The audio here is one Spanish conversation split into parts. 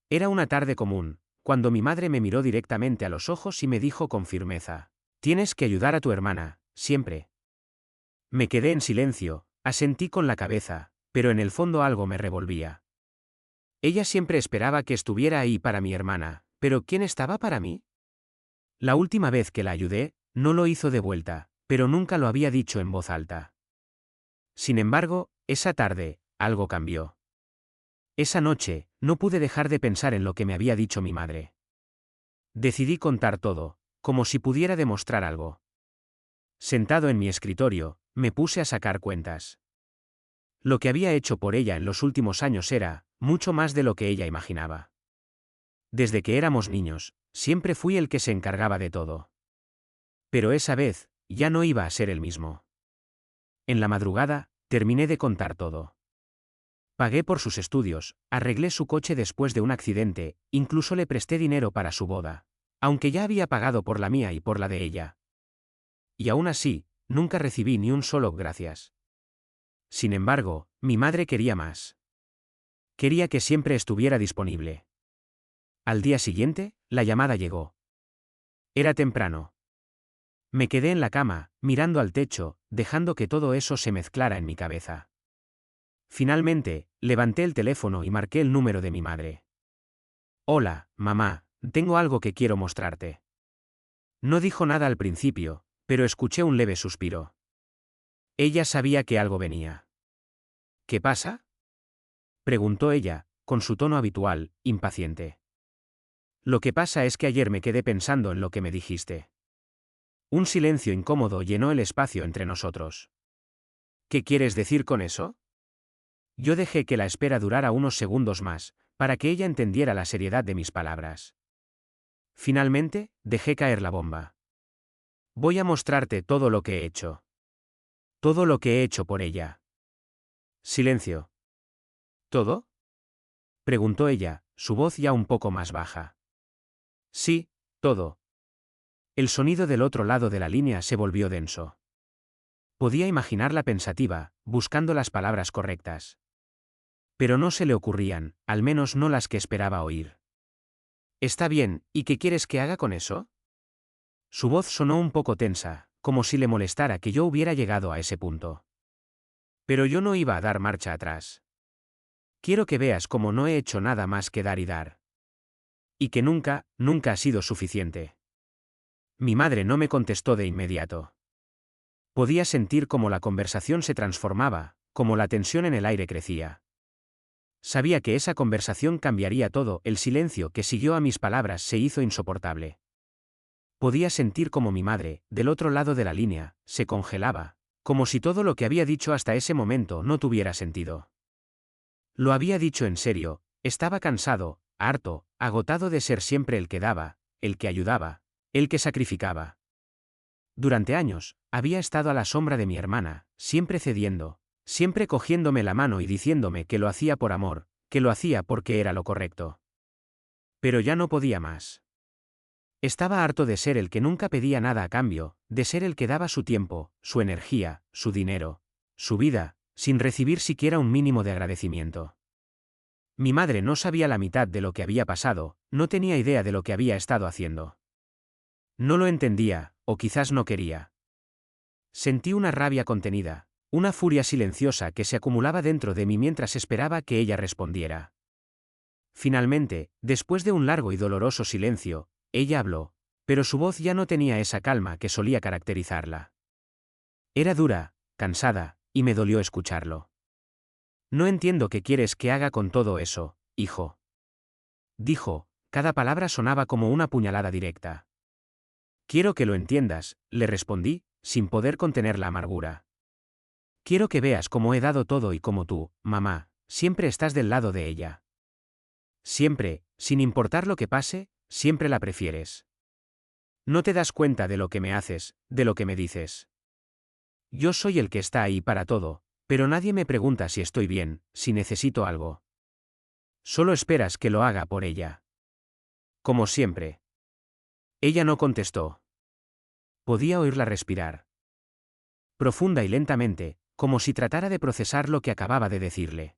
Era una tarde común, cuando mi madre me miró directamente a los ojos y me dijo con firmeza: «Tienes que ayudar a tu hermana, siempre». Me quedé en silencio, asentí con la cabeza, pero en el fondo algo me revolvía. Ella siempre esperaba que estuviera ahí para mi hermana, pero ¿quién estaba para mí? La última vez que la ayudé, no lo hizo de vuelta, pero nunca lo había dicho en voz alta. Sin embargo, esa tarde, algo cambió. Esa noche, no pude dejar de pensar en lo que me había dicho mi madre. Decidí contar todo, como si pudiera demostrar algo. Sentado en mi escritorio, me puse a sacar cuentas. Lo que había hecho por ella en los últimos años era, mucho más de lo que ella imaginaba. Desde que éramos niños, siempre fui el que se encargaba de todo. Pero esa vez, ya no iba a ser el mismo. En la madrugada, terminé de contar todo. Pagué por sus estudios, arreglé su coche después de un accidente, incluso le presté dinero para su boda, aunque ya había pagado por la mía y por la de ella. Y aún así, nunca recibí ni un solo gracias. Sin embargo, mi madre quería más. Quería que siempre estuviera disponible. Al día siguiente, la llamada llegó. Era temprano. Me quedé en la cama, mirando al techo, dejando que todo eso se mezclara en mi cabeza. Finalmente, levanté el teléfono y marqué el número de mi madre. «Hola, mamá, tengo algo que quiero mostrarte». No dijo nada al principio, pero escuché un leve suspiro. Ella sabía que algo venía. «¿Qué pasa?», preguntó ella, con su tono habitual, impaciente. «Lo que pasa es que ayer me quedé pensando en lo que me dijiste». Un silencio incómodo llenó el espacio entre nosotros. «¿Qué quieres decir con eso?». Yo dejé que la espera durara unos segundos más, para que ella entendiera la seriedad de mis palabras. Finalmente, dejé caer la bomba. «Voy a mostrarte todo lo que he hecho. Todo lo que he hecho por ella». Silencio. «¿Todo?», preguntó ella, su voz ya un poco más baja. «Sí, todo». El sonido del otro lado de la línea se volvió denso. Podía imaginarla pensativa, buscando las palabras correctas. Pero no se le ocurrían, al menos no las que esperaba oír. «Está bien, ¿y qué quieres que haga con eso?». Su voz sonó un poco tensa, como si le molestara que yo hubiera llegado a ese punto. Pero yo no iba a dar marcha atrás. «Quiero que veas cómo no he hecho nada más que dar y dar. Y que nunca, nunca ha sido suficiente». Mi madre no me contestó de inmediato. Podía sentir cómo la conversación se transformaba, cómo la tensión en el aire crecía. Sabía que esa conversación cambiaría todo. El silencio que siguió a mis palabras se hizo insoportable. Podía sentir cómo mi madre, del otro lado de la línea, se congelaba, como si todo lo que había dicho hasta ese momento no tuviera sentido. Lo había dicho en serio, estaba cansado, harto, agotado de ser siempre el que daba, el que ayudaba, el que sacrificaba. Durante años, había estado a la sombra de mi hermana, siempre cediendo, siempre cogiéndome la mano y diciéndome que lo hacía por amor, que lo hacía porque era lo correcto. Pero ya no podía más. Estaba harto de ser el que nunca pedía nada a cambio, de ser el que daba su tiempo, su energía, su dinero, su vida, sin recibir siquiera un mínimo de agradecimiento. Mi madre no sabía la mitad de lo que había pasado, no tenía idea de lo que había estado haciendo. No lo entendía, o quizás no quería. Sentí una rabia contenida, una furia silenciosa que se acumulaba dentro de mí mientras esperaba que ella respondiera. Finalmente, después de un largo y doloroso silencio, ella habló, pero su voz ya no tenía esa calma que solía caracterizarla. Era dura, cansada, y me dolió escucharlo. «No entiendo qué quieres que haga con todo eso, hijo», dijo, cada palabra sonaba como una puñalada directa. «Quiero que lo entiendas», le respondí, sin poder contener la amargura. «Quiero que veas cómo he dado todo y cómo tú, mamá, siempre estás del lado de ella. Siempre, sin importar lo que pase, siempre la prefieres. No te das cuenta de lo que me haces, de lo que me dices. Yo soy el que está ahí para todo, pero nadie me pregunta si estoy bien, si necesito algo. Solo esperas que lo haga por ella. Como siempre». Ella no contestó. Podía oírla respirar. Profunda y lentamente, como si tratara de procesar lo que acababa de decirle.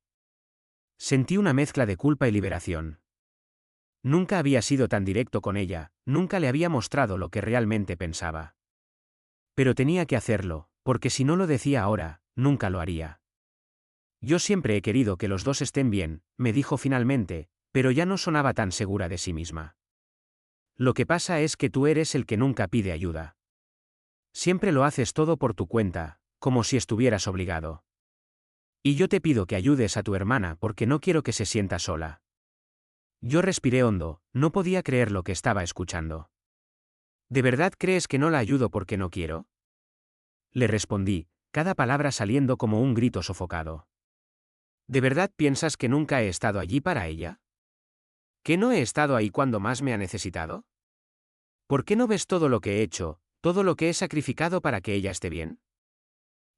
Sentí una mezcla de culpa y liberación. Nunca había sido tan directo con ella, nunca le había mostrado lo que realmente pensaba. Pero tenía que hacerlo, porque si no lo decía ahora, nunca lo haría. Yo siempre he querido que los dos estén bien, me dijo finalmente, pero ya no sonaba tan segura de sí misma. Lo que pasa es que tú eres el que nunca pide ayuda. Siempre lo haces todo por tu cuenta, como si estuvieras obligado. Y yo te pido que ayudes a tu hermana porque no quiero que se sienta sola. Yo respiré hondo, no podía creer lo que estaba escuchando. ¿De verdad crees que no la ayudo porque no quiero? Le respondí, cada palabra saliendo como un grito sofocado. ¿De verdad piensas que nunca he estado allí para ella? ¿Que no he estado ahí cuando más me ha necesitado? ¿Por qué no ves todo lo que he hecho, todo lo que he sacrificado para que ella esté bien?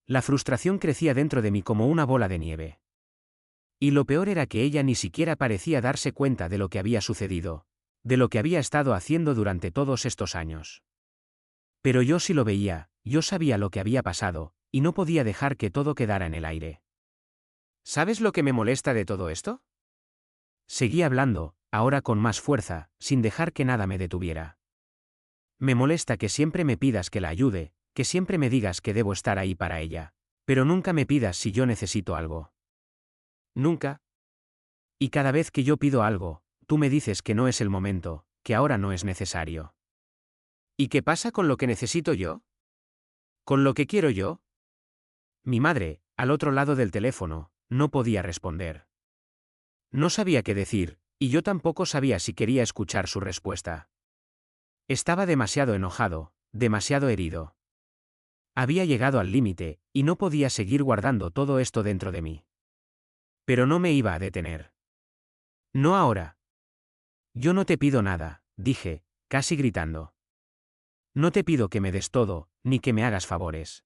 La frustración crecía dentro de mí como una bola de nieve. Y lo peor era que ella ni siquiera parecía darse cuenta de lo que había sucedido, de lo que había estado haciendo durante todos estos años. Pero yo sí lo veía, yo sabía lo que había pasado, y no podía dejar que todo quedara en el aire. ¿Sabes lo que me molesta de todo esto? Seguí hablando, ahora con más fuerza, sin dejar que nada me detuviera. Me molesta que siempre me pidas que la ayude, que siempre me digas que debo estar ahí para ella, pero nunca me pidas si yo necesito algo. Nunca. Y cada vez que yo pido algo, tú me dices que no es el momento, que ahora no es necesario. ¿Y qué pasa con lo que necesito yo? ¿Con lo que quiero yo? Mi madre, al otro lado del teléfono, no podía responder. No sabía qué decir, y yo tampoco sabía si quería escuchar su respuesta. Estaba demasiado enojado, demasiado herido. Había llegado al límite, y no podía seguir guardando todo esto dentro de mí. Pero no me iba a detener. No ahora. Yo no te pido nada, dije, casi gritando. No te pido que me des todo, ni que me hagas favores.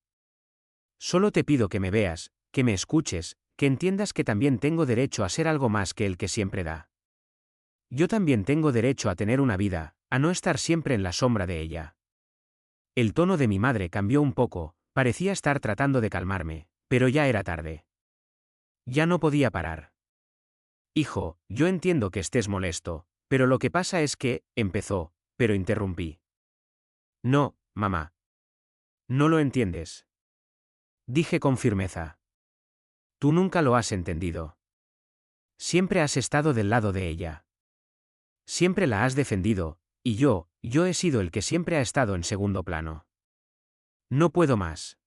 Solo te pido que me veas, que me escuches, que entiendas que también tengo derecho a ser algo más que el que siempre da. Yo también tengo derecho a tener una vida, a no estar siempre en la sombra de ella. El tono de mi madre cambió un poco, parecía estar tratando de calmarme, pero ya era tarde. Ya no podía parar. Hijo, yo entiendo que estés molesto, pero lo que pasa es que, empezó, pero interrumpí. No, mamá. No lo entiendes. Dije con firmeza. Tú nunca lo has entendido. Siempre has estado del lado de ella. Siempre la has defendido, y yo he sido el que siempre ha estado en segundo plano. No puedo más.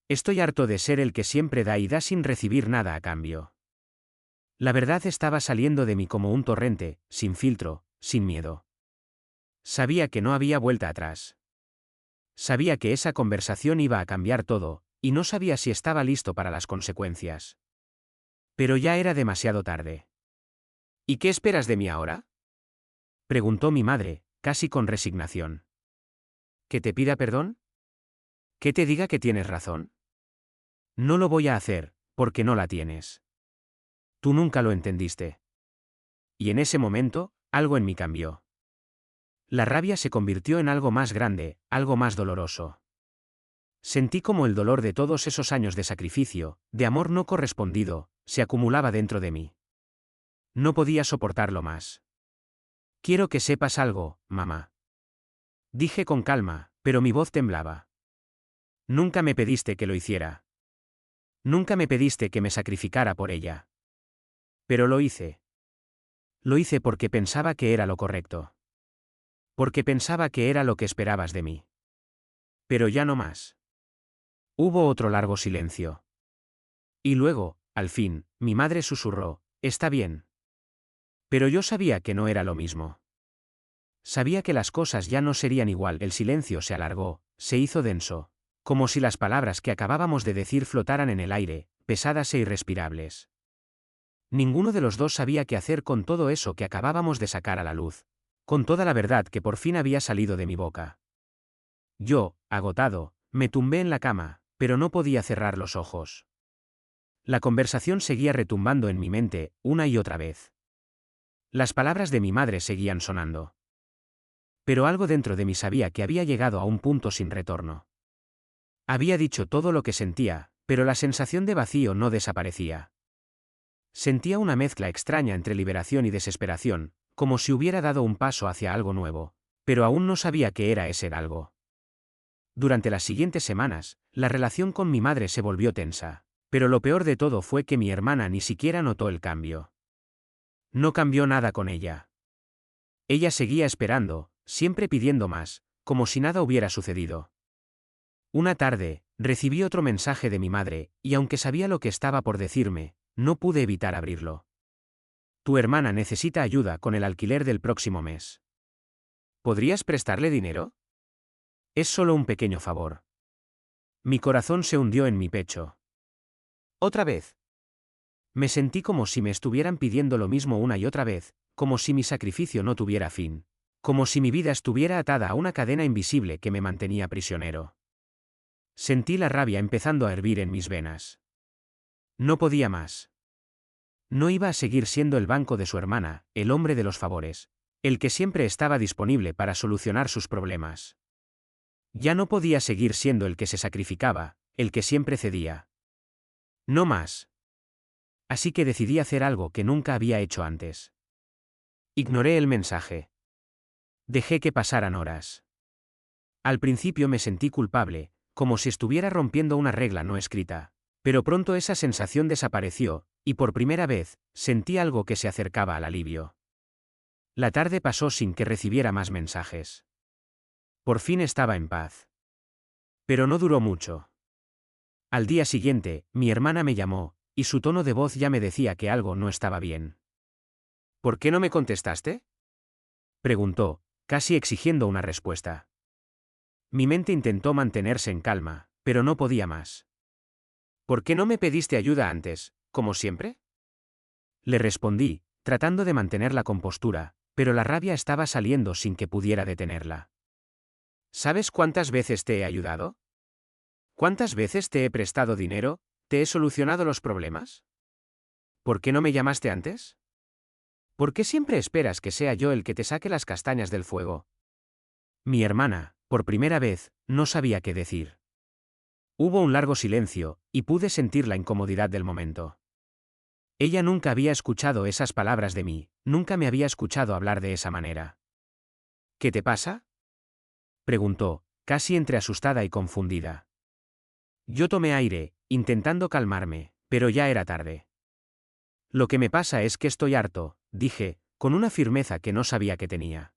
Estoy harto de ser el que siempre da y da sin recibir nada a cambio. La verdad estaba saliendo de mí como un torrente, sin filtro, sin miedo. Sabía que no había vuelta atrás. Sabía que esa conversación iba a cambiar todo, y no sabía si estaba listo para las consecuencias. Pero ya era demasiado tarde. ¿Y qué esperas de mí ahora? Preguntó mi madre, casi con resignación. ¿Que te pida perdón? ¿Que te diga que tienes razón? No lo voy a hacer, porque no la tienes. Tú nunca lo entendiste. Y en ese momento, algo en mí cambió. La rabia se convirtió en algo más grande, algo más doloroso. Sentí como el dolor de todos esos años de sacrificio, de amor no correspondido, se acumulaba dentro de mí. No podía soportarlo más. Quiero que sepas algo, mamá. Dije con calma, pero mi voz temblaba. Nunca me pediste que lo hiciera. Nunca me pediste que me sacrificara por ella. Pero lo hice. Lo hice porque pensaba que era lo correcto. Porque pensaba que era lo que esperabas de mí. Pero ya no más. Hubo otro largo silencio. Y luego, al fin, mi madre susurró, está bien. Pero yo sabía que no era lo mismo. Sabía que las cosas ya no serían igual. El silencio se alargó, se hizo denso, como si las palabras que acabábamos de decir flotaran en el aire, pesadas e irrespirables. Ninguno de los dos sabía qué hacer con todo eso que acabábamos de sacar a la luz, con toda la verdad que por fin había salido de mi boca. Yo, agotado, me tumbé en la cama, pero no podía cerrar los ojos. La conversación seguía retumbando en mi mente, una y otra vez. Las palabras de mi madre seguían sonando. Pero algo dentro de mí sabía que había llegado a un punto sin retorno. Había dicho todo lo que sentía, pero la sensación de vacío no desaparecía. Sentía una mezcla extraña entre liberación y desesperación, como si hubiera dado un paso hacia algo nuevo, pero aún no sabía qué era ese algo. Durante las siguientes semanas, la relación con mi madre se volvió tensa, pero lo peor de todo fue que mi hermana ni siquiera notó el cambio. No cambió nada con ella. Ella seguía esperando, siempre pidiendo más, como si nada hubiera sucedido. Una tarde, recibí otro mensaje de mi madre, y aunque sabía lo que estaba por decirme, no pude evitar abrirlo. Tu hermana necesita ayuda con el alquiler del próximo mes. ¿Podrías prestarle dinero? Es solo un pequeño favor. Mi corazón se hundió en mi pecho. ¿Otra vez? Me sentí como si me estuvieran pidiendo lo mismo una y otra vez, como si mi sacrificio no tuviera fin, como si mi vida estuviera atada a una cadena invisible que me mantenía prisionero. Sentí la rabia empezando a hervir en mis venas. No podía más. No iba a seguir siendo el banco de su hermana, el hombre de los favores, el que siempre estaba disponible para solucionar sus problemas. Ya no podía seguir siendo el que se sacrificaba, el que siempre cedía. No más. Así que decidí hacer algo que nunca había hecho antes. Ignoré el mensaje. Dejé que pasaran horas. Al principio me sentí culpable, como si estuviera rompiendo una regla no escrita. Pero pronto esa sensación desapareció, y por primera vez, sentí algo que se acercaba al alivio. La tarde pasó sin que recibiera más mensajes. Por fin estaba en paz. Pero no duró mucho. Al día siguiente, mi hermana me llamó, y su tono de voz ya me decía que algo no estaba bien. ¿Por qué no me contestaste?, preguntó, casi exigiendo una respuesta. Mi mente intentó mantenerse en calma, pero no podía más. ¿Por qué no me pediste ayuda antes, como siempre?, le respondí, tratando de mantener la compostura, pero la rabia estaba saliendo sin que pudiera detenerla. ¿Sabes cuántas veces te he ayudado? ¿Cuántas veces te he prestado dinero? ¿Te he solucionado los problemas? ¿Por qué no me llamaste antes? ¿Por qué siempre esperas que sea yo el que te saque las castañas del fuego? Mi hermana, por primera vez, no sabía qué decir. Hubo un largo silencio, y pude sentir la incomodidad del momento. Ella nunca había escuchado esas palabras de mí, nunca me había escuchado hablar de esa manera. ¿Qué te pasa?, preguntó, casi entre asustada y confundida. Yo tomé aire, intentando calmarme, pero ya era tarde. Lo que me pasa es que estoy harto, dije, con una firmeza que no sabía que tenía.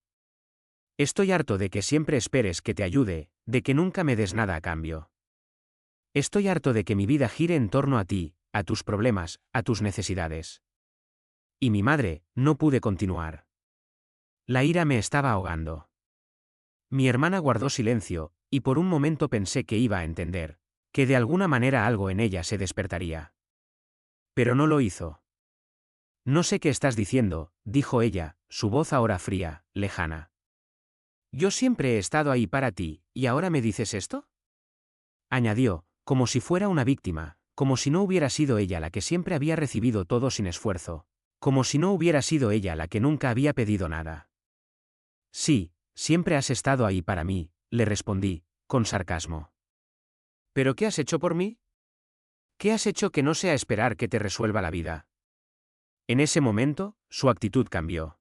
Estoy harto de que siempre esperes que te ayude, de que nunca me des nada a cambio. Estoy harto de que mi vida gire en torno a ti, a tus problemas, a tus necesidades. Y mi madre, no pude continuar. La ira me estaba ahogando. Mi hermana guardó silencio, y por un momento pensé que iba a entender, que de alguna manera algo en ella se despertaría. Pero no lo hizo. No sé qué estás diciendo, dijo ella, su voz ahora fría, lejana. Yo siempre he estado ahí para ti, ¿y ahora me dices esto?, añadió, como si fuera una víctima, como si no hubiera sido ella la que siempre había recibido todo sin esfuerzo, como si no hubiera sido ella la que nunca había pedido nada. Sí, siempre has estado ahí para mí, le respondí, con sarcasmo. ¿Pero qué has hecho por mí? ¿Qué has hecho que no sea esperar que te resuelva la vida? En ese momento, su actitud cambió.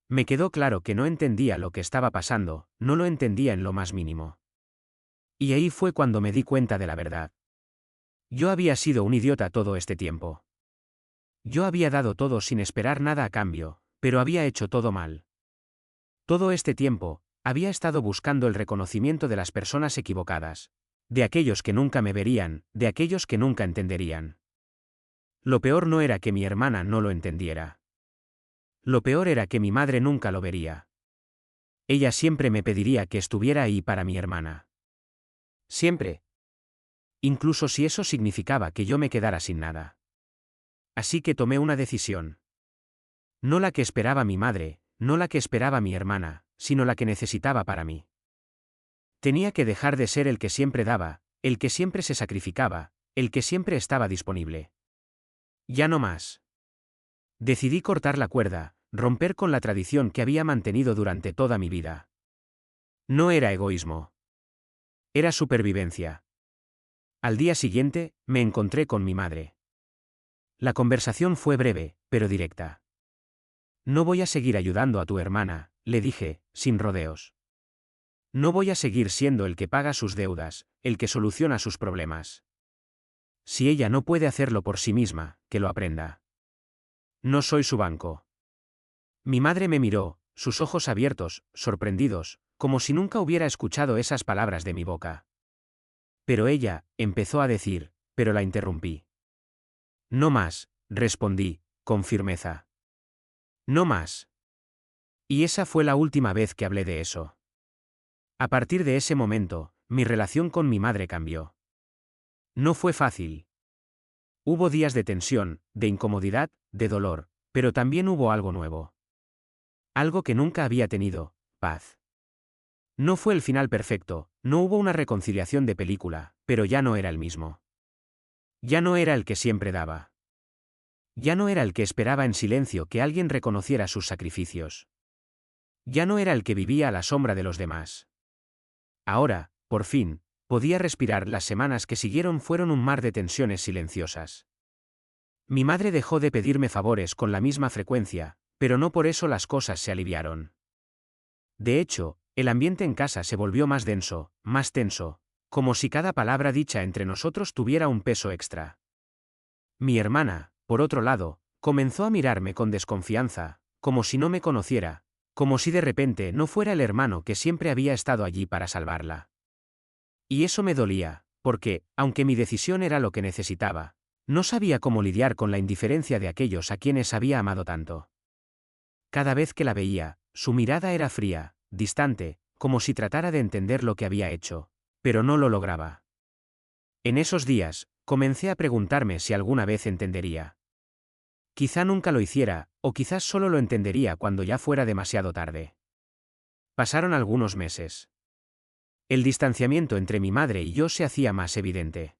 Me quedó claro que no entendía lo que estaba pasando, no lo entendía en lo más mínimo. Y ahí fue cuando me di cuenta de la verdad. Yo había sido un idiota todo este tiempo. Yo había dado todo sin esperar nada a cambio, pero había hecho todo mal. Todo este tiempo, había estado buscando el reconocimiento de las personas equivocadas, de aquellos que nunca me verían, de aquellos que nunca entenderían. Lo peor no era que mi hermana no lo entendiera. Lo peor era que mi madre nunca lo vería. Ella siempre me pediría que estuviera ahí para mi hermana. Siempre. Incluso si eso significaba que yo me quedara sin nada. Así que tomé una decisión. No la que esperaba mi madre, no la que esperaba mi hermana, sino la que necesitaba para mí. Tenía que dejar de ser el que siempre daba, el que siempre se sacrificaba, el que siempre estaba disponible. Ya no más. Decidí cortar la cuerda, romper con la tradición que había mantenido durante toda mi vida. No era egoísmo. Era supervivencia. Al día siguiente, me encontré con mi madre. La conversación fue breve, pero directa. No voy a seguir ayudando a tu hermana, le dije, sin rodeos. No voy a seguir siendo el que paga sus deudas, el que soluciona sus problemas. Si ella no puede hacerlo por sí misma, que lo aprenda. No soy su banco. Mi madre me miró, sus ojos abiertos, sorprendidos, como si nunca hubiera escuchado esas palabras de mi boca. Pero ella, empezó a decir, pero la interrumpí. No más, respondí, con firmeza. No más. Y esa fue la última vez que hablé de eso. A partir de ese momento, mi relación con mi madre cambió. No fue fácil. Hubo días de tensión, de incomodidad, de dolor, pero también hubo algo nuevo. Algo que nunca había tenido, paz. No fue el final perfecto, no hubo una reconciliación de película, pero ya no era el mismo. Ya no era el que siempre daba. Ya no era el que esperaba en silencio que alguien reconociera sus sacrificios. Ya no era el que vivía a la sombra de los demás. Ahora, por fin, podía respirar. Las semanas que siguieron fueron un mar de tensiones silenciosas. Mi madre dejó de pedirme favores con la misma frecuencia, pero no por eso las cosas se aliviaron. De hecho, el ambiente en casa se volvió más denso, más tenso, como si cada palabra dicha entre nosotros tuviera un peso extra. Mi hermana, por otro lado, comenzó a mirarme con desconfianza, como si no me conociera, como si de repente no fuera el hermano que siempre había estado allí para salvarla. Y eso me dolía, porque, aunque mi decisión era lo que necesitaba, no sabía cómo lidiar con la indiferencia de aquellos a quienes había amado tanto. Cada vez que la veía, su mirada era fría, distante, como si tratara de entender lo que había hecho, pero no lo lograba. En esos días, comencé a preguntarme si alguna vez entendería. Quizá nunca lo hiciera, o quizás solo lo entendería cuando ya fuera demasiado tarde. Pasaron algunos meses. El distanciamiento entre mi madre y yo se hacía más evidente.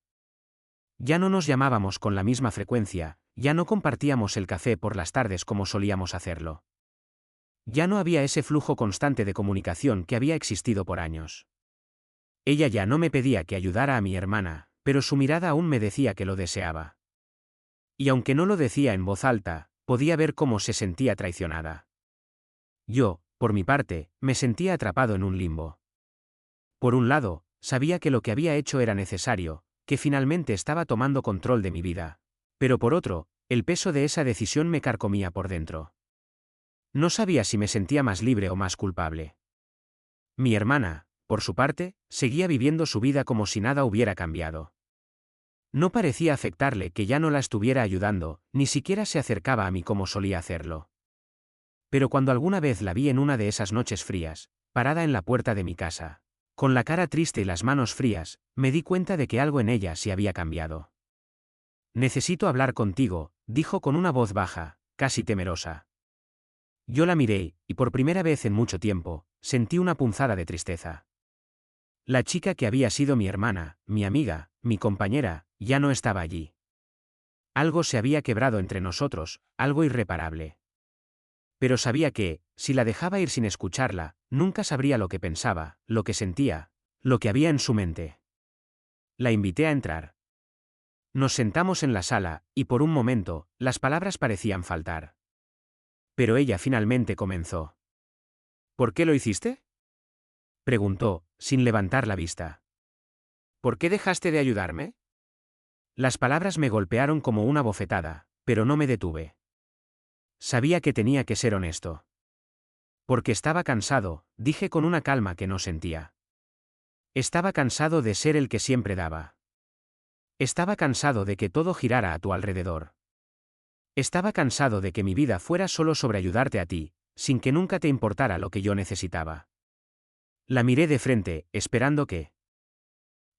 Ya no nos llamábamos con la misma frecuencia, ya no compartíamos el café por las tardes como solíamos hacerlo. Ya no había ese flujo constante de comunicación que había existido por años. Ella ya no me pedía que ayudara a mi hermana, pero su mirada aún me decía que lo deseaba. Y aunque no lo decía en voz alta, podía ver cómo se sentía traicionada. Yo, por mi parte, me sentía atrapado en un limbo. Por un lado, sabía que lo que había hecho era necesario, que finalmente estaba tomando control de mi vida. Pero por otro, el peso de esa decisión me carcomía por dentro. No sabía si me sentía más libre o más culpable. Mi hermana, por su parte, seguía viviendo su vida como si nada hubiera cambiado. No parecía afectarle que ya no la estuviera ayudando, ni siquiera se acercaba a mí como solía hacerlo. Pero cuando alguna vez la vi en una de esas noches frías, parada en la puerta de mi casa, con la cara triste y las manos frías, me di cuenta de que algo en ella sí había cambiado. Necesito hablar contigo, dijo con una voz baja, casi temerosa. Yo la miré, y por primera vez en mucho tiempo, sentí una punzada de tristeza. La chica que había sido mi hermana, mi amiga, mi compañera, ya no estaba allí. Algo se había quebrado entre nosotros, algo irreparable. Pero sabía que, si la dejaba ir sin escucharla, nunca sabría lo que pensaba, lo que sentía, lo que había en su mente. La invité a entrar. Nos sentamos en la sala, y por un momento, las palabras parecían faltar. Pero ella finalmente comenzó. ¿Por qué lo hiciste?, preguntó, sin levantar la vista. ¿Por qué dejaste de ayudarme? Las palabras me golpearon como una bofetada, pero no me detuve. Sabía que tenía que ser honesto. Porque estaba cansado, dije con una calma que no sentía. Estaba cansado de ser el que siempre daba. Estaba cansado de que todo girara a tu alrededor. Estaba cansado de que mi vida fuera solo sobre ayudarte a ti, sin que nunca te importara lo que yo necesitaba. La miré de frente, esperando que,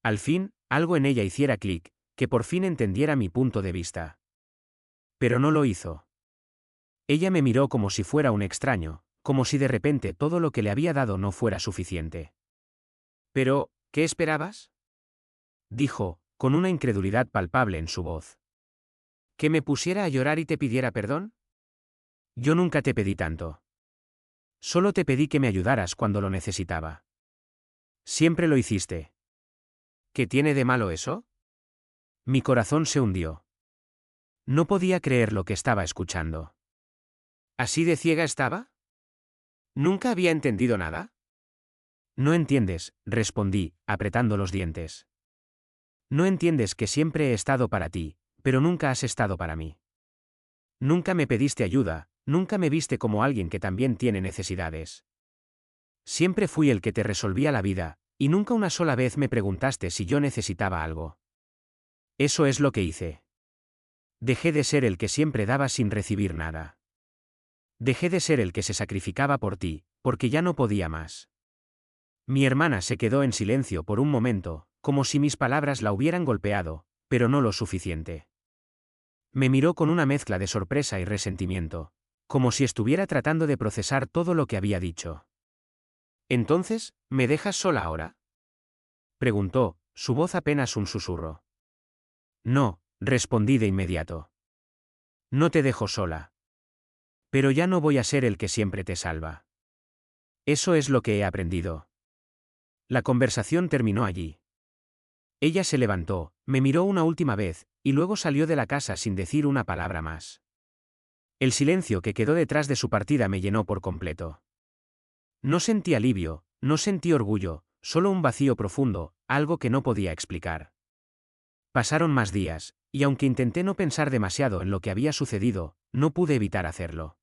al fin, algo en ella hiciera clic, que por fin entendiera mi punto de vista. Pero no lo hizo. Ella me miró como si fuera un extraño, como si de repente todo lo que le había dado no fuera suficiente. Pero, ¿qué esperabas?, dijo, con una incredulidad palpable en su voz. ¿Que me pusiera a llorar y te pidiera perdón? Yo nunca te pedí tanto. Solo te pedí que me ayudaras cuando lo necesitaba. Siempre lo hiciste. ¿Qué tiene de malo eso? Mi corazón se hundió. No podía creer lo que estaba escuchando. ¿Así de ciega estaba? ¿Nunca había entendido nada? No entiendes, respondí, apretando los dientes. No entiendes que siempre he estado para ti, pero nunca has estado para mí. Nunca me pediste ayuda, nunca me viste como alguien que también tiene necesidades. Siempre fui el que te resolvía la vida, y nunca una sola vez me preguntaste si yo necesitaba algo. Eso es lo que hice. Dejé de ser el que siempre daba sin recibir nada. Dejé de ser el que se sacrificaba por ti, porque ya no podía más. Mi hermana se quedó en silencio por un momento, como si mis palabras la hubieran golpeado, pero no lo suficiente. Me miró con una mezcla de sorpresa y resentimiento, como si estuviera tratando de procesar todo lo que había dicho. «¿Entonces, me dejas sola ahora?», preguntó, su voz apenas un susurro. «No», respondí de inmediato. «No te dejo sola. Pero ya no voy a ser el que siempre te salva. Eso es lo que he aprendido». La conversación terminó allí. Ella se levantó, me miró una última vez, y luego salió de la casa sin decir una palabra más. El silencio que quedó detrás de su partida me llenó por completo. No sentí alivio, no sentí orgullo, solo un vacío profundo, algo que no podía explicar. Pasaron más días, y aunque intenté no pensar demasiado en lo que había sucedido, no pude evitar hacerlo.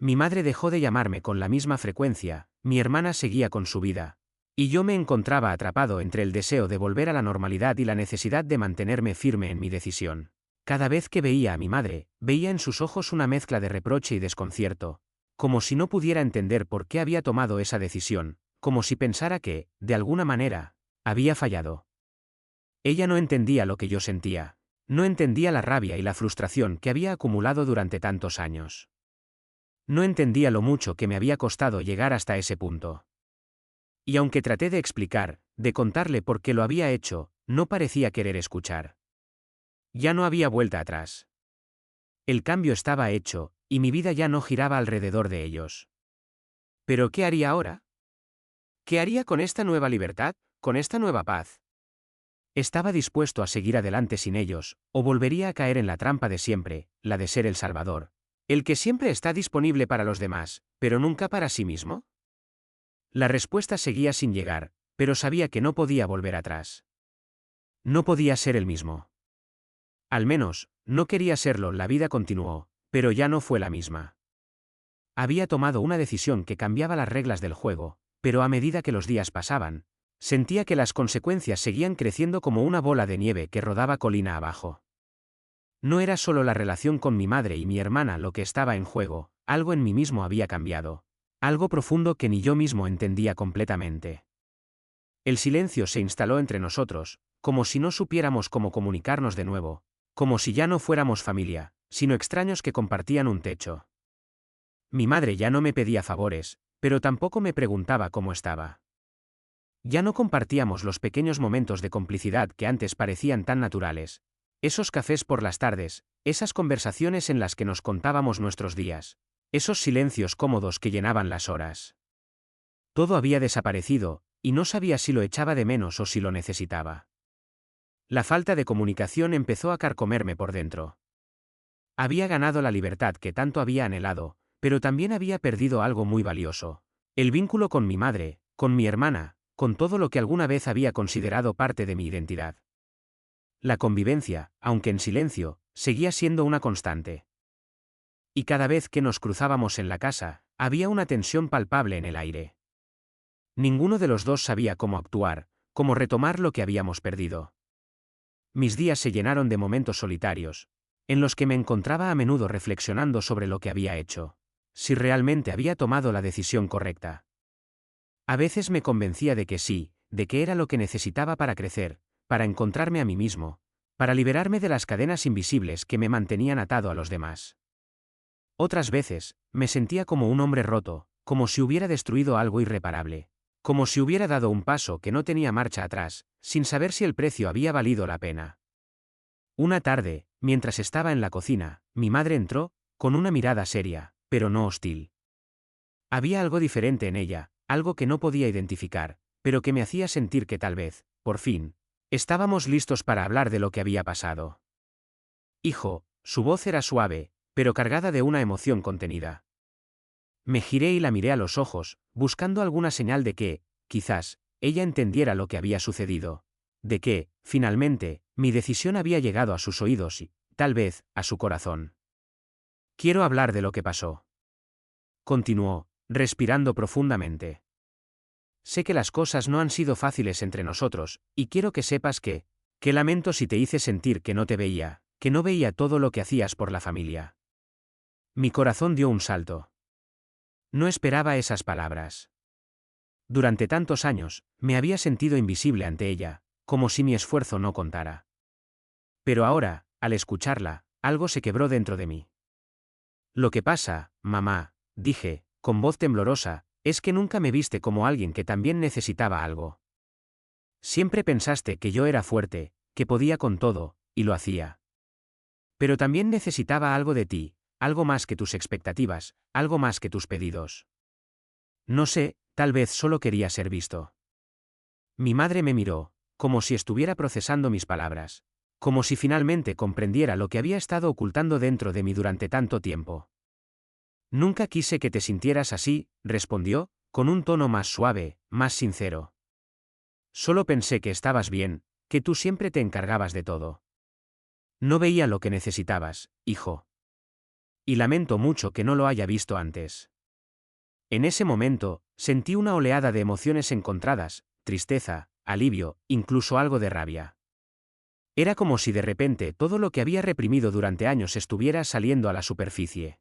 Mi madre dejó de llamarme con la misma frecuencia, mi hermana seguía con su vida, y yo me encontraba atrapado entre el deseo de volver a la normalidad y la necesidad de mantenerme firme en mi decisión. Cada vez que veía a mi madre, veía en sus ojos una mezcla de reproche y desconcierto, como si no pudiera entender por qué había tomado esa decisión, como si pensara que, de alguna manera, había fallado. Ella no entendía lo que yo sentía, no entendía la rabia y la frustración que había acumulado durante tantos años. No entendía lo mucho que me había costado llegar hasta ese punto. Y aunque traté de explicar, de contarle por qué lo había hecho, no parecía querer escuchar. Ya no había vuelta atrás. El cambio estaba hecho, y mi vida ya no giraba alrededor de ellos. ¿Pero qué haría ahora? ¿Qué haría con esta nueva libertad, con esta nueva paz? ¿Estaba dispuesto a seguir adelante sin ellos, o volvería a caer en la trampa de siempre, la de ser el salvador, el que siempre está disponible para los demás, pero nunca para sí mismo? La respuesta seguía sin llegar, pero sabía que no podía volver atrás. No podía ser el mismo. Al menos, no quería serlo. La vida continuó, pero ya no fue la misma. Había tomado una decisión que cambiaba las reglas del juego, pero a medida que los días pasaban, sentía que las consecuencias seguían creciendo como una bola de nieve que rodaba colina abajo. No era solo la relación con mi madre y mi hermana lo que estaba en juego, algo en mí mismo había cambiado. Algo profundo que ni yo mismo entendía completamente. El silencio se instaló entre nosotros, como si no supiéramos cómo comunicarnos de nuevo, como si ya no fuéramos familia, sino extraños que compartían un techo. Mi madre ya no me pedía favores, pero tampoco me preguntaba cómo estaba. Ya no compartíamos los pequeños momentos de complicidad que antes parecían tan naturales. Esos cafés por las tardes, esas conversaciones en las que nos contábamos nuestros días, esos silencios cómodos que llenaban las horas. Todo había desaparecido, y no sabía si lo echaba de menos o si lo necesitaba. La falta de comunicación empezó a carcomerme por dentro. Había ganado la libertad que tanto había anhelado, pero también había perdido algo muy valioso. El vínculo con mi madre, con mi hermana, con todo lo que alguna vez había considerado parte de mi identidad. La convivencia, aunque en silencio, seguía siendo una constante. Y cada vez que nos cruzábamos en la casa, había una tensión palpable en el aire. Ninguno de los dos sabía cómo actuar, cómo retomar lo que habíamos perdido. Mis días se llenaron de momentos solitarios, en los que me encontraba a menudo reflexionando sobre lo que había hecho, si realmente había tomado la decisión correcta. A veces me convencía de que sí, de que era lo que necesitaba para crecer, para encontrarme a mí mismo, para liberarme de las cadenas invisibles que me mantenían atado a los demás. Otras veces, me sentía como un hombre roto, como si hubiera destruido algo irreparable, como si hubiera dado un paso que no tenía marcha atrás, sin saber si el precio había valido la pena. Una tarde, mientras estaba en la cocina, mi madre entró, con una mirada seria, pero no hostil. Había algo diferente en ella, algo que no podía identificar, pero que me hacía sentir que tal vez, por fin, estábamos listos para hablar de lo que había pasado. Hijo, su voz era suave, pero cargada de una emoción contenida. Me giré y la miré a los ojos, buscando alguna señal de que, quizás, ella entendiera lo que había sucedido. De que, finalmente, mi decisión había llegado a sus oídos y, tal vez, a su corazón. Quiero hablar de lo que pasó. Continuó, respirando profundamente. Sé que las cosas no han sido fáciles entre nosotros, y quiero que sepas que lamento si te hice sentir que no te veía, que no veía todo lo que hacías por la familia. Mi corazón dio un salto. No esperaba esas palabras. Durante tantos años, me había sentido invisible ante ella, como si mi esfuerzo no contara. Pero ahora, al escucharla, algo se quebró dentro de mí. Lo que pasa, mamá, dije, con voz temblorosa, es que nunca me viste como alguien que también necesitaba algo. Siempre pensaste que yo era fuerte, que podía con todo, y lo hacía. Pero también necesitaba algo de ti, algo más que tus expectativas, algo más que tus pedidos. No sé, tal vez solo quería ser visto. Mi madre me miró, como si estuviera procesando mis palabras, como si finalmente comprendiera lo que había estado ocultando dentro de mí durante tanto tiempo. Nunca quise que te sintieras así, respondió, con un tono más suave, más sincero. Solo pensé que estabas bien, que tú siempre te encargabas de todo. No veía lo que necesitabas, hijo. Y lamento mucho que no lo haya visto antes. En ese momento, sentí una oleada de emociones encontradas, tristeza, alivio, incluso algo de rabia. Era como si de repente todo lo que había reprimido durante años estuviera saliendo a la superficie.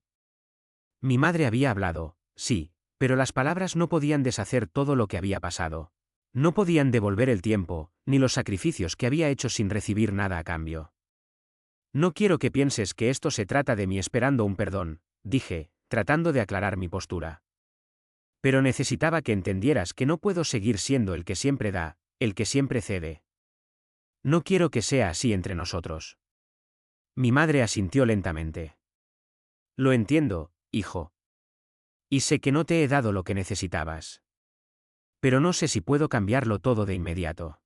Mi madre había hablado, sí, pero las palabras no podían deshacer todo lo que había pasado. No podían devolver el tiempo, ni los sacrificios que había hecho sin recibir nada a cambio. No quiero que pienses que esto se trata de mí esperando un perdón, dije, tratando de aclarar mi postura. Pero necesitaba que entendieras que no puedo seguir siendo el que siempre da, el que siempre cede. No quiero que sea así entre nosotros. Mi madre asintió lentamente. Lo entiendo, hijo. Y sé que no te he dado lo que necesitabas. Pero no sé si puedo cambiarlo todo de inmediato.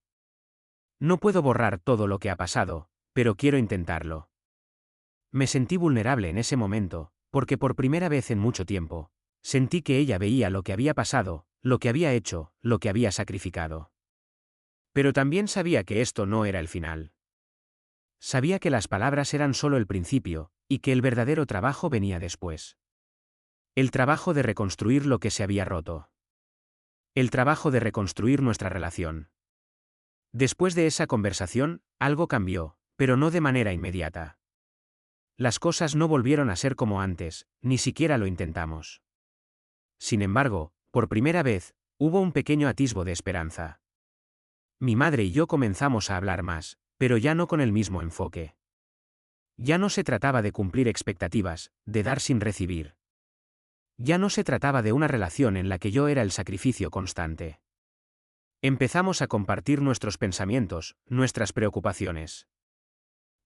No puedo borrar todo lo que ha pasado, pero quiero intentarlo. Me sentí vulnerable en ese momento, porque por primera vez en mucho tiempo, sentí que ella veía lo que había pasado, lo que había hecho, lo que había sacrificado. Pero también sabía que esto no era el final. Sabía que las palabras eran solo el principio, y que el verdadero trabajo venía después. El trabajo de reconstruir lo que se había roto. El trabajo de reconstruir nuestra relación. Después de esa conversación, algo cambió, pero no de manera inmediata. Las cosas no volvieron a ser como antes, ni siquiera lo intentamos. Sin embargo, por primera vez, hubo un pequeño atisbo de esperanza. Mi madre y yo comenzamos a hablar más, pero ya no con el mismo enfoque. Ya no se trataba de cumplir expectativas, de dar sin recibir. Ya no se trataba de una relación en la que yo era el sacrificio constante. Empezamos a compartir nuestros pensamientos, nuestras preocupaciones.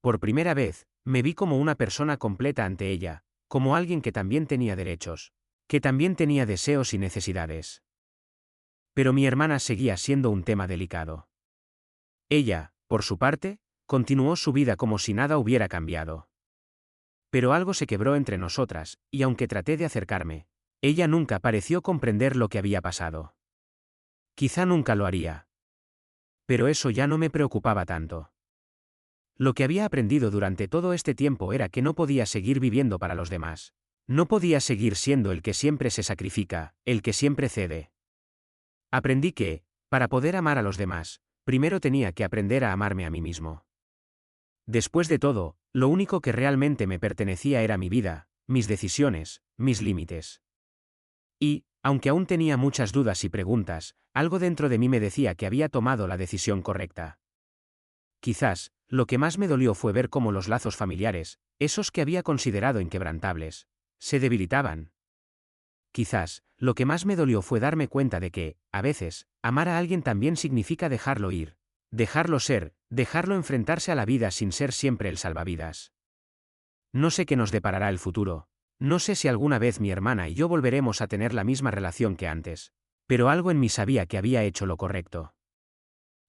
Por primera vez, me vi como una persona completa ante ella, como alguien que también tenía derechos, que también tenía deseos y necesidades. Pero mi hermana seguía siendo un tema delicado. Ella, por su parte, continuó su vida como si nada hubiera cambiado. Pero algo se quebró entre nosotras, y aunque traté de acercarme, ella nunca pareció comprender lo que había pasado. Quizá nunca lo haría. Pero eso ya no me preocupaba tanto. Lo que había aprendido durante todo este tiempo era que no podía seguir viviendo para los demás. No podía seguir siendo el que siempre se sacrifica, el que siempre cede. Aprendí que, para poder amar a los demás, primero tenía que aprender a amarme a mí mismo. Después de todo, lo único que realmente me pertenecía era mi vida, mis decisiones, mis límites. Y, aunque aún tenía muchas dudas y preguntas, algo dentro de mí me decía que había tomado la decisión correcta. Quizás, lo que más me dolió fue ver cómo los lazos familiares, esos que había considerado inquebrantables, se debilitaban. Quizás, lo que más me dolió fue darme cuenta de que, a veces, amar a alguien también significa dejarlo ir, dejarlo ser, dejarlo enfrentarse a la vida sin ser siempre el salvavidas. No sé qué nos deparará el futuro, no sé si alguna vez mi hermana y yo volveremos a tener la misma relación que antes, pero algo en mí sabía que había hecho lo correcto.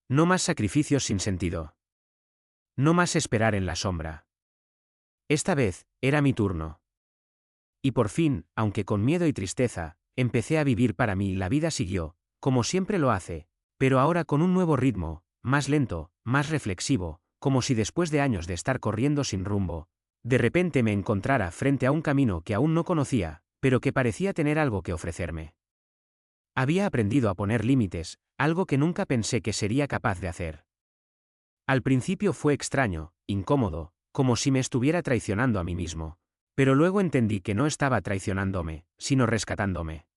No más sacrificios sin sentido. No más esperar en la sombra. Esta vez, era mi turno. Y por fin, aunque con miedo y tristeza, empecé a vivir para mí y la vida siguió, como siempre lo hace, pero ahora con un nuevo ritmo, más lento, más reflexivo, como si después de años de estar corriendo sin rumbo, de repente me encontrara frente a un camino que aún no conocía, pero que parecía tener algo que ofrecerme. Había aprendido a poner límites, algo que nunca pensé que sería capaz de hacer. Al principio fue extraño, incómodo, como si me estuviera traicionando a mí mismo. Pero luego entendí que no estaba traicionándome, sino rescatándome.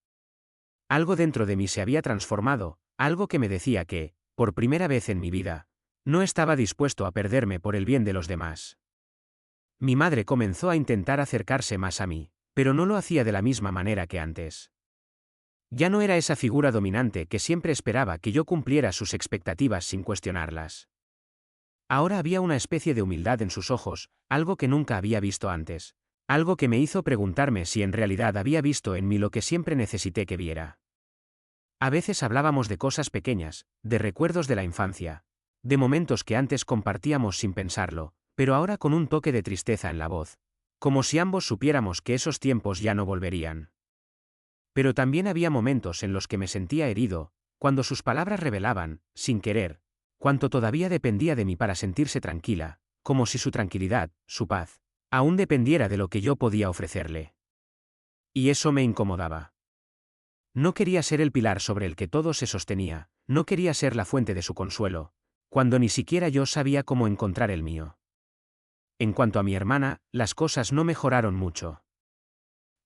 Algo dentro de mí se había transformado, algo que me decía que, por primera vez en mi vida, no estaba dispuesto a perderme por el bien de los demás. Mi madre comenzó a intentar acercarse más a mí, pero no lo hacía de la misma manera que antes. Ya no era esa figura dominante que siempre esperaba que yo cumpliera sus expectativas sin cuestionarlas. Ahora había una especie de humildad en sus ojos, algo que nunca había visto antes. Algo que me hizo preguntarme si en realidad había visto en mí lo que siempre necesité que viera. A veces hablábamos de cosas pequeñas, de recuerdos de la infancia, de momentos que antes compartíamos sin pensarlo, pero ahora con un toque de tristeza en la voz, como si ambos supiéramos que esos tiempos ya no volverían. Pero también había momentos en los que me sentía herido, cuando sus palabras revelaban, sin querer, cuánto todavía dependía de mí para sentirse tranquila, como si su tranquilidad, su paz, aún dependiera de lo que yo podía ofrecerle. Y eso me incomodaba. No quería ser el pilar sobre el que todo se sostenía, no quería ser la fuente de su consuelo, cuando ni siquiera yo sabía cómo encontrar el mío. En cuanto a mi hermana, las cosas no mejoraron mucho.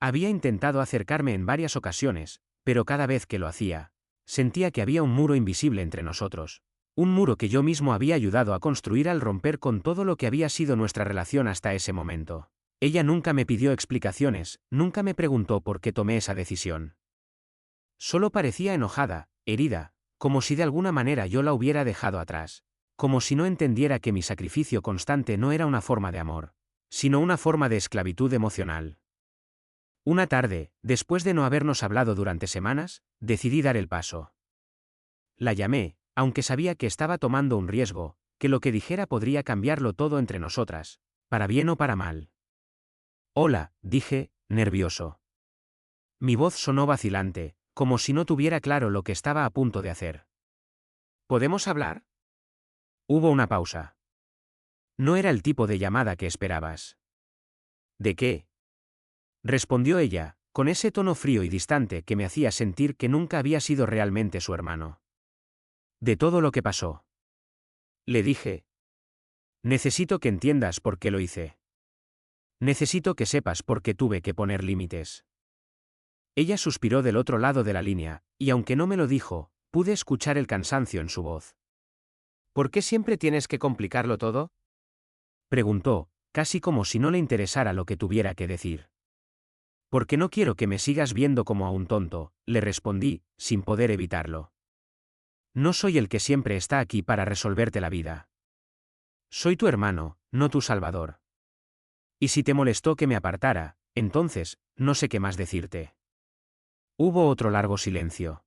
Había intentado acercarme en varias ocasiones, pero cada vez que lo hacía, sentía que había un muro invisible entre nosotros. Un muro que yo mismo había ayudado a construir al romper con todo lo que había sido nuestra relación hasta ese momento. Ella nunca me pidió explicaciones, nunca me preguntó por qué tomé esa decisión. Solo parecía enojada, herida, como si de alguna manera yo la hubiera dejado atrás, como si no entendiera que mi sacrificio constante no era una forma de amor, sino una forma de esclavitud emocional. Una tarde, después de no habernos hablado durante semanas, decidí dar el paso. La llamé, aunque sabía que estaba tomando un riesgo, que lo que dijera podría cambiarlo todo entre nosotras, para bien o para mal. Hola, dije, nervioso. Mi voz sonó vacilante, como si no tuviera claro lo que estaba a punto de hacer. ¿Podemos hablar? Hubo una pausa. No era el tipo de llamada que esperabas. ¿De qué? Respondió ella, con ese tono frío y distante que me hacía sentir que nunca había sido realmente su hermano. De todo lo que pasó. Le dije. Necesito que entiendas por qué lo hice. Necesito que sepas por qué tuve que poner límites. Ella suspiró del otro lado de la línea, y aunque no me lo dijo, pude escuchar el cansancio en su voz. ¿Por qué siempre tienes que complicarlo todo? Preguntó, casi como si no le interesara lo que tuviera que decir. Porque no quiero que me sigas viendo como a un tonto, le respondí, sin poder evitarlo. No soy el que siempre está aquí para resolverte la vida. Soy tu hermano, no tu salvador. Y si te molestó que me apartara, entonces, no sé qué más decirte. Hubo otro largo silencio.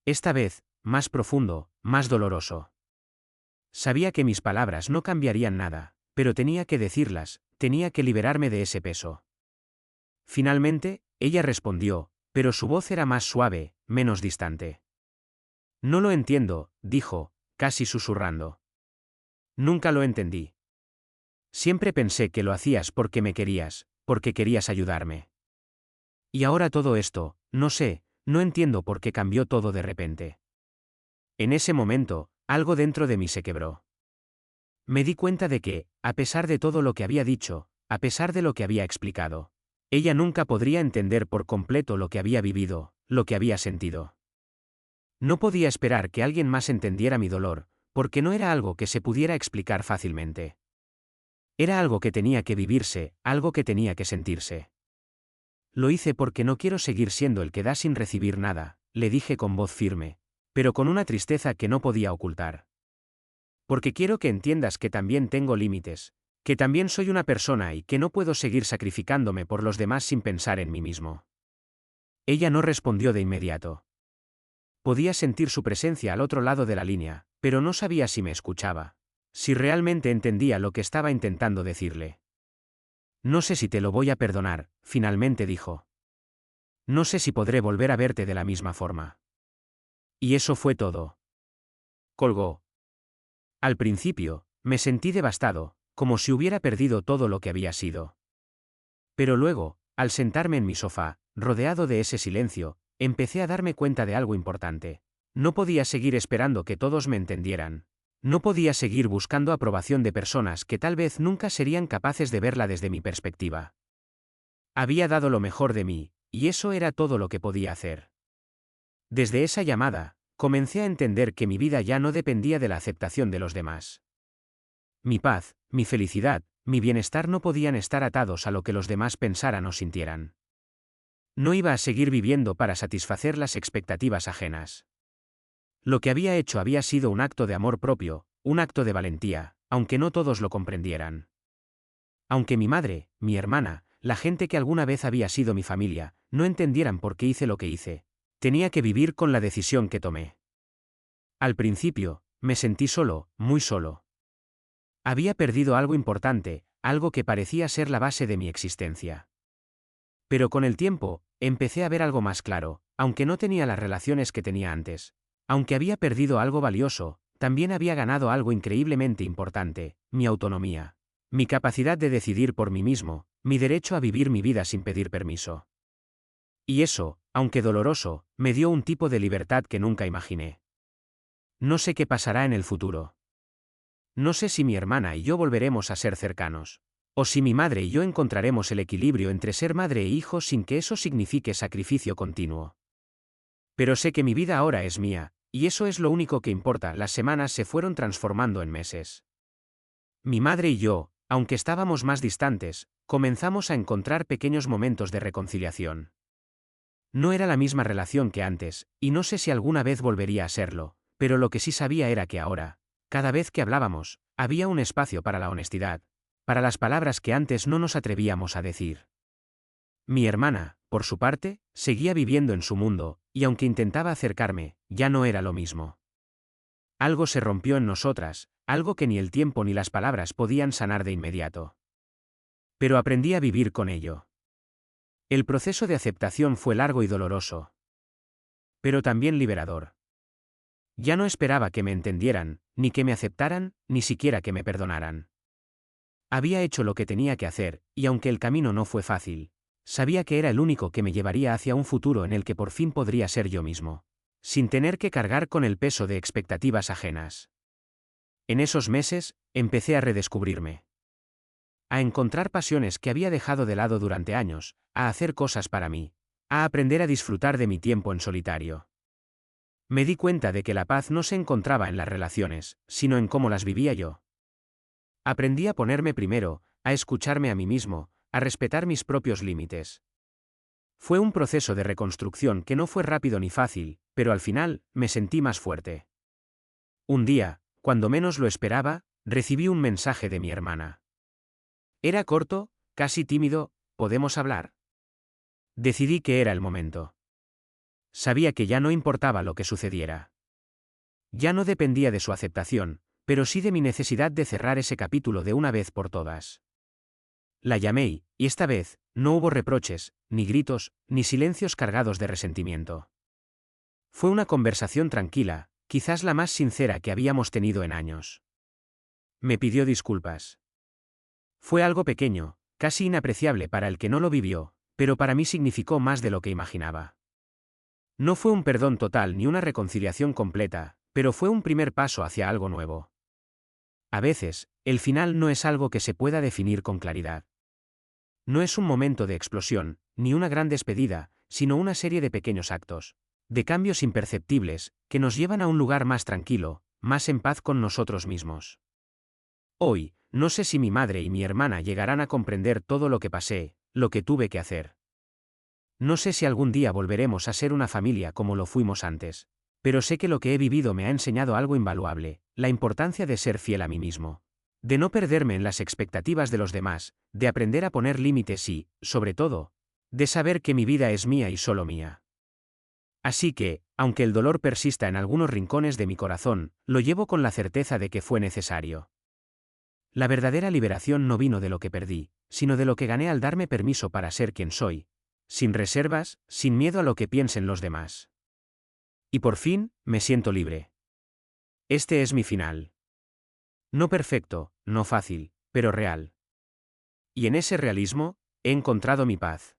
Esta vez, más profundo, más doloroso. Sabía que mis palabras no cambiarían nada, pero tenía que decirlas, tenía que liberarme de ese peso. Finalmente, ella respondió, pero su voz era más suave, menos distante. No lo entiendo, dijo, casi susurrando. Nunca lo entendí. Siempre pensé que lo hacías porque me querías, porque querías ayudarme. Y ahora todo esto, no sé, no entiendo por qué cambió todo de repente. En ese momento, algo dentro de mí se quebró. Me di cuenta de que, a pesar de todo lo que había dicho, a pesar de lo que había explicado, ella nunca podría entender por completo lo que había vivido, lo que había sentido. No podía esperar que alguien más entendiera mi dolor, porque no era algo que se pudiera explicar fácilmente. Era algo que tenía que vivirse, algo que tenía que sentirse. Lo hice porque no quiero seguir siendo el que da sin recibir nada, le dije con voz firme, pero con una tristeza que no podía ocultar. Porque quiero que entiendas que también tengo límites, que también soy una persona y que no puedo seguir sacrificándome por los demás sin pensar en mí mismo. Ella no respondió de inmediato. Podía sentir su presencia al otro lado de la línea, pero no sabía si me escuchaba, si realmente entendía lo que estaba intentando decirle. No sé si te lo voy a perdonar, finalmente dijo. No sé si podré volver a verte de la misma forma. Y eso fue todo. Colgó. Al principio, me sentí devastado, como si hubiera perdido todo lo que había sido. Pero luego, al sentarme en mi sofá, rodeado de ese silencio, empecé a darme cuenta de algo importante. No podía seguir esperando que todos me entendieran. No podía seguir buscando aprobación de personas que tal vez nunca serían capaces de verla desde mi perspectiva. Había dado lo mejor de mí, y eso era todo lo que podía hacer. Desde esa llamada, comencé a entender que mi vida ya no dependía de la aceptación de los demás. Mi paz, mi felicidad, mi bienestar no podían estar atados a lo que los demás pensaran o sintieran. No iba a seguir viviendo para satisfacer las expectativas ajenas. Lo que había hecho había sido un acto de amor propio, un acto de valentía, aunque no todos lo comprendieran. Aunque mi madre, mi hermana, la gente que alguna vez había sido mi familia, no entendieran por qué hice lo que hice, tenía que vivir con la decisión que tomé. Al principio, me sentí solo, muy solo. Había perdido algo importante, algo que parecía ser la base de mi existencia. Pero con el tiempo, empecé a ver algo más claro, aunque no tenía las relaciones que tenía antes. Aunque había perdido algo valioso, también había ganado algo increíblemente importante, mi autonomía. Mi capacidad de decidir por mí mismo, mi derecho a vivir mi vida sin pedir permiso. Y eso, aunque doloroso, me dio un tipo de libertad que nunca imaginé. No sé qué pasará en el futuro. No sé si mi hermana y yo volveremos a ser cercanos. O si mi madre y yo encontraremos el equilibrio entre ser madre e hijo sin que eso signifique sacrificio continuo. Pero sé que mi vida ahora es mía, y eso es lo único que importa. Las semanas se fueron transformando en meses. Mi madre y yo, aunque estábamos más distantes, comenzamos a encontrar pequeños momentos de reconciliación. No era la misma relación que antes, y no sé si alguna vez volvería a serlo, pero lo que sí sabía era que ahora, cada vez que hablábamos, había un espacio para la honestidad, para las palabras que antes no nos atrevíamos a decir. Mi hermana, por su parte, seguía viviendo en su mundo, y aunque intentaba acercarme, ya no era lo mismo. Algo se rompió en nosotras, algo que ni el tiempo ni las palabras podían sanar de inmediato. Pero aprendí a vivir con ello. El proceso de aceptación fue largo y doloroso. Pero también liberador. Ya no esperaba que me entendieran, ni que me aceptaran, ni siquiera que me perdonaran. Había hecho lo que tenía que hacer, y aunque el camino no fue fácil, sabía que era el único que me llevaría hacia un futuro en el que por fin podría ser yo mismo, sin tener que cargar con el peso de expectativas ajenas. En esos meses, empecé a redescubrirme. A encontrar pasiones que había dejado de lado durante años, a hacer cosas para mí, a aprender a disfrutar de mi tiempo en solitario. Me di cuenta de que la paz no se encontraba en las relaciones, sino en cómo las vivía yo. Aprendí a ponerme primero, a escucharme a mí mismo, a respetar mis propios límites. Fue un proceso de reconstrucción que no fue rápido ni fácil, pero al final, me sentí más fuerte. Un día, cuando menos lo esperaba, recibí un mensaje de mi hermana. Era corto, casi tímido: ¿podemos hablar? Decidí que era el momento. Sabía que ya no importaba lo que sucediera. Ya no dependía de su aceptación, pero sí de mi necesidad de cerrar ese capítulo de una vez por todas. La llamé y esta vez, no hubo reproches, ni gritos, ni silencios cargados de resentimiento. Fue una conversación tranquila, quizás la más sincera que habíamos tenido en años. Me pidió disculpas. Fue algo pequeño, casi inapreciable para el que no lo vivió, pero para mí significó más de lo que imaginaba. No fue un perdón total ni una reconciliación completa, pero fue un primer paso hacia algo nuevo. A veces, el final no es algo que se pueda definir con claridad. No es un momento de explosión, ni una gran despedida, sino una serie de pequeños actos, de cambios imperceptibles, que nos llevan a un lugar más tranquilo, más en paz con nosotros mismos. Hoy, no sé si mi madre y mi hermana llegarán a comprender todo lo que pasé, lo que tuve que hacer. No sé si algún día volveremos a ser una familia como lo fuimos antes, pero sé que lo que he vivido me ha enseñado algo invaluable: la importancia de ser fiel a mí mismo, de no perderme en las expectativas de los demás, de aprender a poner límites y, sobre todo, de saber que mi vida es mía y solo mía. Así que, aunque el dolor persista en algunos rincones de mi corazón, lo llevo con la certeza de que fue necesario. La verdadera liberación no vino de lo que perdí, sino de lo que gané al darme permiso para ser quien soy, sin reservas, sin miedo a lo que piensen los demás. Y por fin, me siento libre. Este es mi final. No perfecto, no fácil, pero real. Y en ese realismo, he encontrado mi paz.